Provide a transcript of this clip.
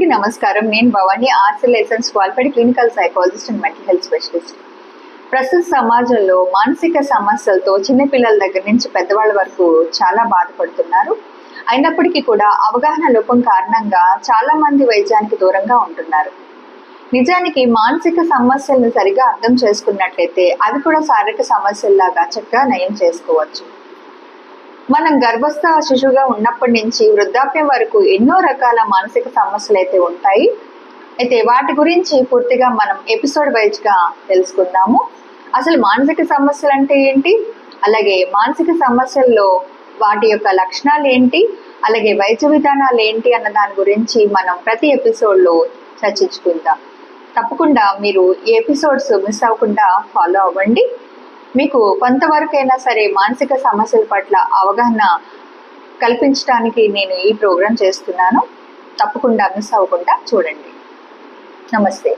అందరికీ నమస్కారం. నేను భవాని, ఆర్ట్స్ licence qualified clinical psychologist and mental health specialist. ప్రస్తుత సమాజంలో మానసిక సమస్యలతో చిన్నపిల్లల దగ్గర నుంచి పెద్దవాళ్ళ వరకు చాలా బాధపడుతున్నారు. అయినప్పటికీ కూడా అవగాహన లోపం కారణంగా చాలా మంది వైద్యానికి దూరంగా ఉంటున్నారు. నిజానికి మానసిక సమస్యలను సరిగా అర్థం చేసుకున్నట్లయితే అవి కూడా శారీరక సమస్యల్లాగా చక్కగా నయం చేసుకోవచ్చు. మనం గర్భస్థ శిశువుగా ఉన్నప్పటి నుంచి వృద్ధాప్యం వరకు ఎన్నో రకాల మానసిక సమస్యలు అయితే ఉంటాయి. అయితే వాటి గురించి పూర్తిగా మనం ఎపిసోడ్ వైజ్గా తెలుసుకుందాము. అసలు మానసిక సమస్యలు అంటే ఏంటి, అలాగే మానసిక సమస్యల్లో వాటి యొక్క లక్షణాలు ఏంటి, అలాగే వైద్య విధానాలు ఏంటి అన్న దాని గురించి మనం ప్రతి ఎపిసోడ్లో చర్చించుకుందాం. తప్పకుండా మీరు ఈ ఎపిసోడ్స్ మిస్ అవ్వకుండా ఫాలో అవ్వండి. మీకు కొంతవరకైనా సరే మానసిక సమస్యల పట్ల అవగాహన కల్పించడానికి నేను ఈ ప్రోగ్రాం చేస్తున్నాను. తప్పకుండా మిస్ అవ్వకుండా చూడండి. నమస్తే.